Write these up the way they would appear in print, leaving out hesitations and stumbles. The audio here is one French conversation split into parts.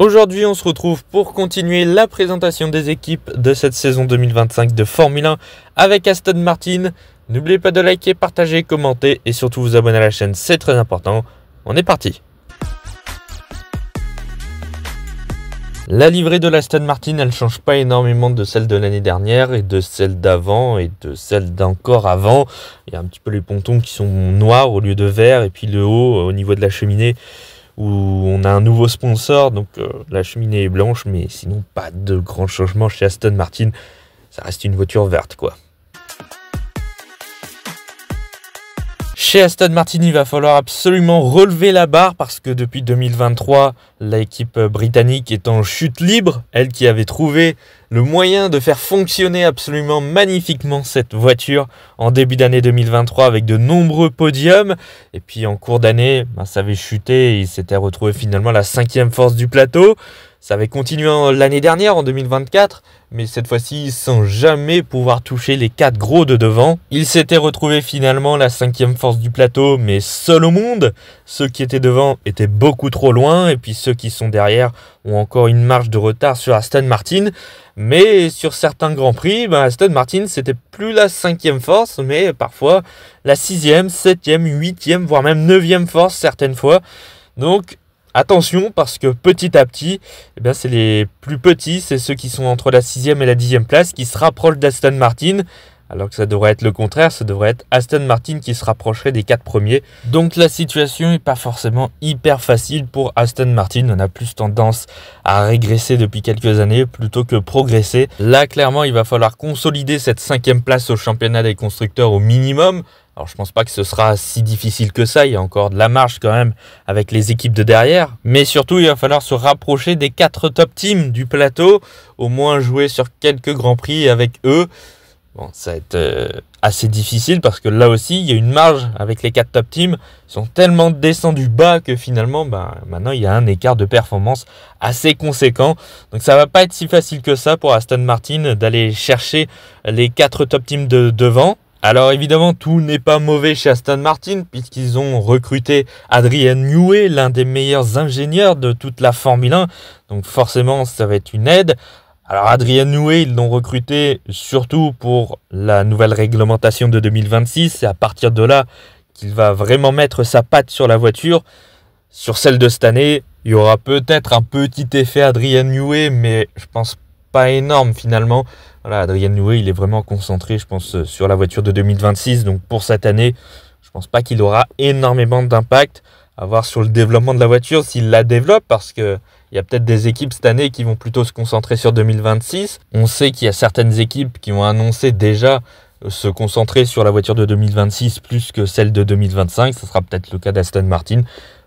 Aujourd'hui, on se retrouve pour continuer la présentation des équipes de cette saison 2025 de Formule 1 avec Aston Martin. N'oubliez pas de liker, partager, commenter et surtout vous abonner à la chaîne, c'est très important. On est parti. La livrée de l'Aston Martin, elle ne change pas énormément de celle de l'année dernière et de celle d'avant et de celle d'encore avant. Il y a un petit peu les pontons qui sont noirs au lieu de vert et puis le haut au niveau de la cheminée où on a un nouveau sponsor. Donc la cheminée est blanche mais sinon pas de grands changements chez Aston Martin. Ça reste une voiture verte quoi. Chez Aston Martin, il va falloir absolument relever la barre parce que depuis 2023, l'équipe britannique est en chute libre. Elle qui avait trouvé le moyen de faire fonctionner absolument magnifiquement cette voiture en début d'année 2023 avec de nombreux podiums. Et puis en cours d'année, ça avait chuté et il s'était retrouvé finalement à la 5e force du plateau. Ça avait continué l'année dernière, en 2024, mais cette fois-ci sans jamais pouvoir toucher les 4 gros de devant. Il s'était retrouvé finalement la 5e force du plateau, mais seul au monde. Ceux qui étaient devant étaient beaucoup trop loin, et puis ceux qui sont derrière ont encore une marge de retard sur Aston Martin. Mais sur certains grands prix, Aston Martin, c'était plus la 5e force, mais parfois la 6e, 7e, 8e, voire même 9e force certaines fois. Donc, attention parce que petit à petit, c'est les plus petits, c'est ceux qui sont entre la 6e et la 10e place qui se rapprochent d'Aston Martin. Alors que ça devrait être le contraire, ça devrait être Aston Martin qui se rapprocherait des 4 premiers. Donc la situation n'est pas forcément hyper facile pour Aston Martin. On a plus tendance à régresser depuis quelques années plutôt que progresser. Là, clairement, il va falloir consolider cette 5e place au championnat des constructeurs au minimum. Alors je pense pas que ce sera si difficile que ça, il y a encore de la marge quand même avec les équipes de derrière. Mais surtout il va falloir se rapprocher des 4 top teams du plateau, au moins jouer sur quelques grands prix avec eux. Bon, ça va être assez difficile parce que là aussi il y a une marge avec les 4 top teams. Ils sont tellement descendus bas que finalement maintenant il y a un écart de performance assez conséquent. Donc ça va pas être si facile que ça pour Aston Martin d'aller chercher les 4 top teams de devant. Alors évidemment, tout n'est pas mauvais chez Aston Martin puisqu'ils ont recruté Adrian Newey, l'un des meilleurs ingénieurs de toute la Formule 1. Donc forcément, ça va être une aide. Alors Adrian Newey, ils l'ont recruté surtout pour la nouvelle réglementation de 2026. C'est à partir de là qu'il va vraiment mettre sa patte sur la voiture. Sur celle de cette année, il y aura peut-être un petit effet Adrian Newey, mais je pense pas énorme finalement. Voilà, Adrian Newey, il est vraiment concentré, je pense, sur la voiture de 2026. Donc pour cette année, je pense pas qu'il aura énormément d'impact à voir sur le développement de la voiture s'il la développe, parce que il y a peut-être des équipes cette année qui vont plutôt se concentrer sur 2026. On sait qu'il y a certaines équipes qui ont annoncé déjà se concentrer sur la voiture de 2026 plus que celle de 2025. Ce sera peut-être le cas d'Aston Martin.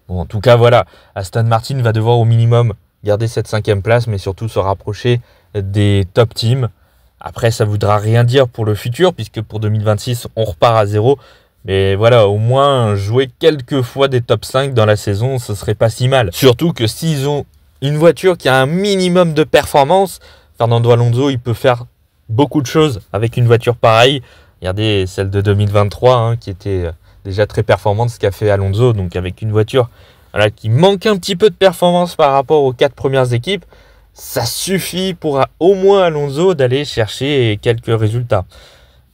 Bon, en tout cas, voilà, Aston Martin va devoir au minimum garder cette 5e place, mais surtout se rapprocher des top teams. Après, ça ne voudra rien dire pour le futur, puisque pour 2026, on repart à zéro. Mais voilà, au moins, jouer quelques fois des top 5 dans la saison, ce serait pas si mal. Surtout que s'ils ont une voiture qui a un minimum de performance, Fernando Alonso, il peut faire beaucoup de choses avec une voiture pareille. Regardez celle de 2023, qui était déjà très performante, ce qu'a fait Alonso. Donc avec une voiture qui manque un petit peu de performance par rapport aux 4 premières équipes, ça suffit pour au moins Alonso d'aller chercher quelques résultats.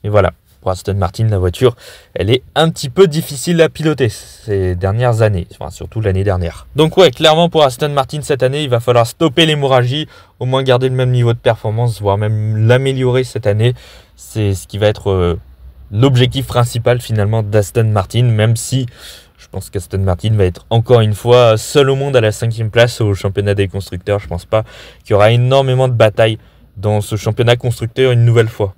Et voilà, pour Aston Martin, la voiture, elle est un petit peu difficile à piloter ces dernières années, surtout l'année dernière. Donc ouais, clairement pour Aston Martin cette année, il va falloir stopper l'hémorragie, au moins garder le même niveau de performance, voire même l'améliorer cette année. C'est ce qui va être l'objectif principal finalement d'Aston Martin, même si je pense qu'Aston Martin va être encore une fois seul au monde à la 5e place au championnat des constructeurs. Je ne pense pas qu'il y aura énormément de batailles dans ce championnat constructeur une nouvelle fois.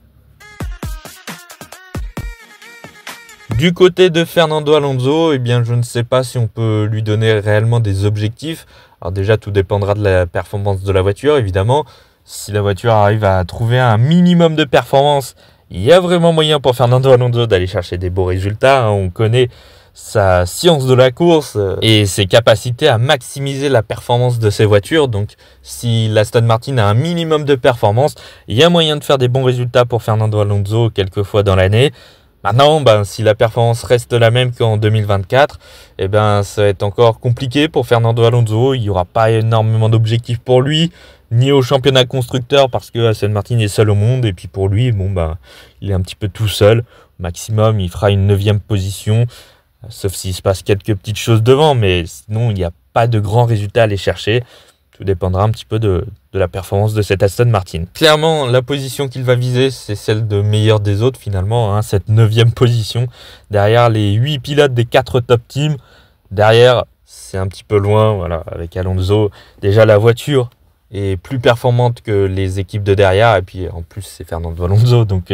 Du côté de Fernando Alonso, je ne sais pas si on peut lui donner réellement des objectifs. Alors déjà, tout dépendra de la performance de la voiture, évidemment. Si la voiture arrive à trouver un minimum de performance, il y a vraiment moyen pour Fernando Alonso d'aller chercher des beaux résultats. On connaît sa science de la course et ses capacités à maximiser la performance de ses voitures. Donc si l'Aston Martin a un minimum de performance, il y a moyen de faire des bons résultats pour Fernando Alonso quelques fois dans l'année. Maintenant, si la performance reste la même qu'en 2024, ça va être encore compliqué pour Fernando Alonso. Il n'y aura pas énormément d'objectifs pour lui, ni au championnat constructeur parce que Aston Martin est seul au monde. Et puis pour lui, il est un petit peu tout seul. Au maximum, il fera une 9e position, sauf s'il se passe quelques petites choses devant. Mais sinon, il n'y a pas de grands résultats à aller chercher. Tout dépendra un petit peu de la performance de cet Aston Martin. Clairement, la position qu'il va viser, c'est celle de meilleur des autres finalement, cette 9e position. Derrière les 8 pilotes des 4 top teams. Derrière, c'est un petit peu loin, voilà, avec Alonso. Déjà, la voiture est plus performante que les équipes de derrière. Et puis, en plus, c'est Fernando Alonso. Donc,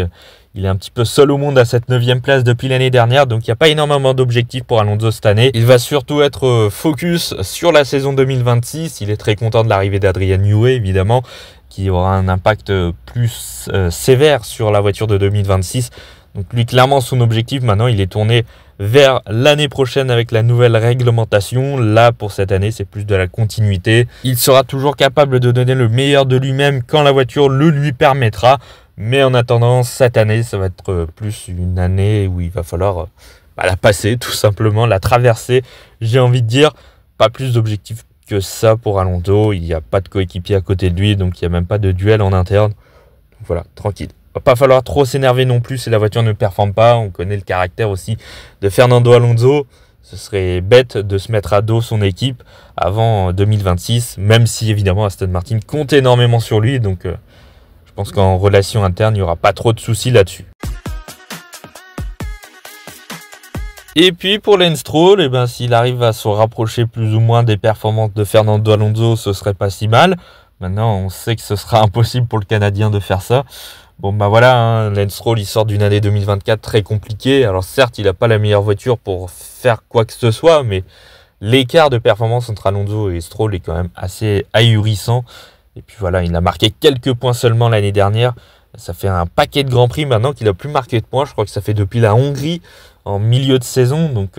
il est un petit peu seul au monde à cette 9e place depuis l'année dernière. Donc, il n'y a pas énormément d'objectifs pour Alonso cette année. Il va surtout être focus sur la saison 2026. Il est très content de l'arrivée d'Adrian Newey, évidemment, qui aura un impact plus sévère sur la voiture de 2026. Donc, lui, clairement, son objectif, maintenant, il est tourné vers l'année prochaine avec la nouvelle réglementation. Là, pour cette année, c'est plus de la continuité. Il sera toujours capable de donner le meilleur de lui-même quand la voiture le lui permettra. Mais en attendant, cette année, ça va être plus une année où il va falloir la passer, tout simplement, la traverser. J'ai envie de dire, pas plus d'objectifs que ça pour Alonso. Il n'y a pas de coéquipier à côté de lui, donc il n'y a même pas de duel en interne. Donc voilà, tranquille. Va pas falloir trop s'énerver non plus si la voiture ne performe pas. On connaît le caractère aussi de Fernando Alonso. Ce serait bête de se mettre à dos son équipe avant 2026, même si évidemment Aston Martin compte énormément sur lui. Donc je pense qu'en relation interne, il n'y aura pas trop de soucis là-dessus. Et puis pour Lance Stroll, s'il arrive à se rapprocher plus ou moins des performances de Fernando Alonso, ce serait pas si mal. Maintenant, on sait que ce sera impossible pour le Canadien de faire ça. Lance Stroll, il sort d'une année 2024 très compliquée. Alors certes, il n'a pas la meilleure voiture pour faire quoi que ce soit, mais l'écart de performance entre Alonso et Stroll est quand même assez ahurissant. Et puis voilà, il a marqué quelques points seulement l'année dernière. Ça fait un paquet de Grands Prix maintenant qu'il n'a plus marqué de points. Je crois que ça fait depuis la Hongrie en milieu de saison. Donc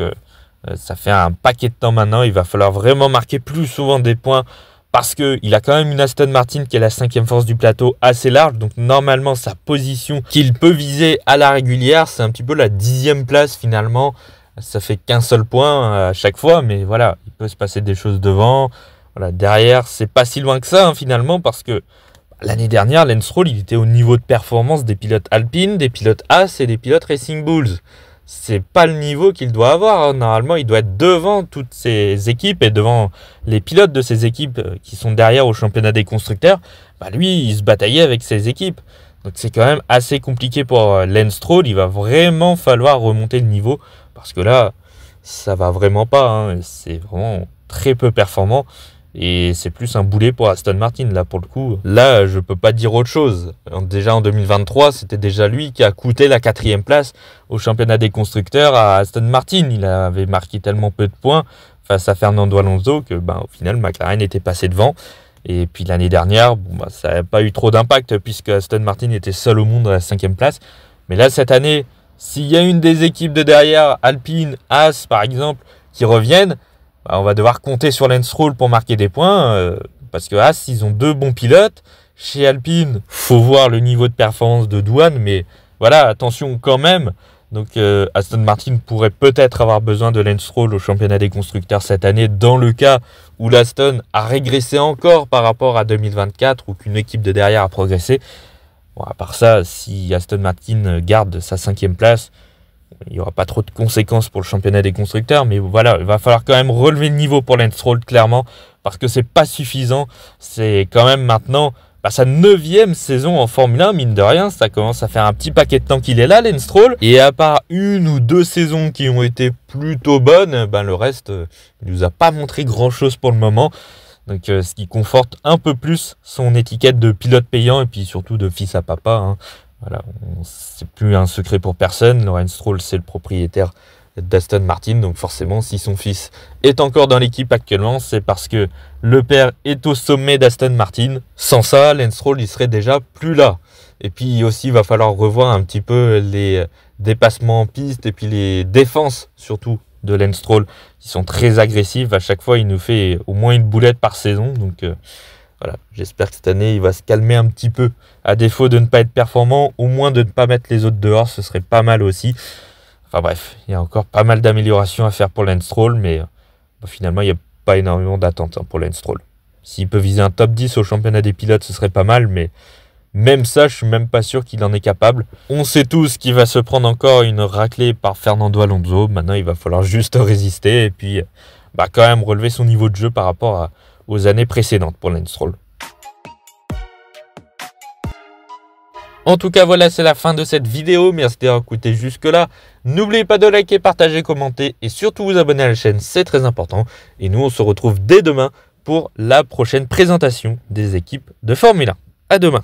ça fait un paquet de temps maintenant. Il va falloir vraiment marquer plus souvent des points parce qu'il a quand même une Aston Martin qui est la 5e force du plateau assez large. Donc normalement, sa position qu'il peut viser à la régulière, c'est un petit peu la 10e place finalement. Ça fait qu'un seul point à chaque fois. Mais voilà, il peut se passer des choses devant. Voilà, derrière, c'est pas si loin que ça finalement parce que l'année dernière, Lance Stroll, il était au niveau de performance des pilotes Alpine, des pilotes Haas et des pilotes Racing Bulls. C'est pas le niveau qu'il doit avoir. Normalement, il doit être devant toutes ces équipes et devant les pilotes de ces équipes qui sont derrière au championnat des constructeurs. Lui, il se bataillait avec ses équipes. Donc c'est quand même assez compliqué pour Lance Stroll. Il va vraiment falloir remonter le niveau parce que là, ça va vraiment pas. C'est vraiment très peu performant. Et c'est plus un boulet pour Aston Martin, là, pour le coup. Là, je peux pas dire autre chose. Déjà en 2023, c'était déjà lui qui a coûté la 4e place au championnat des constructeurs à Aston Martin. Il avait marqué tellement peu de points face à Fernando Alonso que, au final, McLaren était passé devant. Et puis l'année dernière, ça n'a pas eu trop d'impact puisque Aston Martin était seul au monde à la 5e place. Mais là, cette année, s'il y a une des équipes de derrière, Alpine, Haas, par exemple, qui reviennent, on va devoir compter sur Lance Stroll pour marquer des points parce que Haas, ils ont 2 bons pilotes. Chez Alpine, faut voir le niveau de performance de Douane, mais voilà, attention quand même. Donc Aston Martin pourrait peut-être avoir besoin de Lance Stroll au championnat des constructeurs cette année dans le cas où l'Aston a régressé encore par rapport à 2024 ou qu'une équipe de derrière a progressé. À part ça, si Aston Martin garde sa 5e place, il n'y aura pas trop de conséquences pour le championnat des constructeurs, mais voilà, il va falloir quand même relever le niveau pour Lance Stroll, clairement, parce que c'est pas suffisant. C'est quand même maintenant sa 9e saison en Formule 1, mine de rien, ça commence à faire un petit paquet de temps qu'il est là, Lance Stroll. Et à part 1 ou 2 saisons qui ont été plutôt bonnes, le reste, il nous a pas montré grand-chose pour le moment. Donc ce qui conforte un peu plus son étiquette de pilote payant et puis surtout de fils à papa. Voilà, c'est plus un secret pour personne. Lance Stroll, c'est le propriétaire d'Aston Martin. Donc forcément, si son fils est encore dans l'équipe actuellement, c'est parce que le père est au sommet d'Aston Martin. Sans ça, Lance Stroll, il serait déjà plus là. Et puis aussi, il va falloir revoir un petit peu les dépassements en piste et puis les défenses surtout de Lance Stroll qui sont très agressives. À chaque fois, il nous fait au moins une boulette par saison. Donc Voilà, j'espère que cette année, il va se calmer un petit peu. À défaut de ne pas être performant, au moins de ne pas mettre les autres dehors, ce serait pas mal aussi. Enfin bref, il y a encore pas mal d'améliorations à faire pour Lance Stroll, mais finalement, il n'y a pas énormément d'attentes pour Lance Stroll. S'il peut viser un top 10 au championnat des pilotes, ce serait pas mal, mais même ça, je suis même pas sûr qu'il en est capable. On sait tous qu'il va se prendre encore une raclée par Fernando Alonso. Maintenant, il va falloir juste résister et puis quand même relever son niveau de jeu par rapport aux années précédentes pour Lance Stroll. En tout cas, voilà, c'est la fin de cette vidéo. Merci d'avoir écouté jusque-là. N'oubliez pas de liker, partager, commenter et surtout vous abonner à la chaîne, c'est très important. Et nous, on se retrouve dès demain pour la prochaine présentation des équipes de Formule 1. À demain.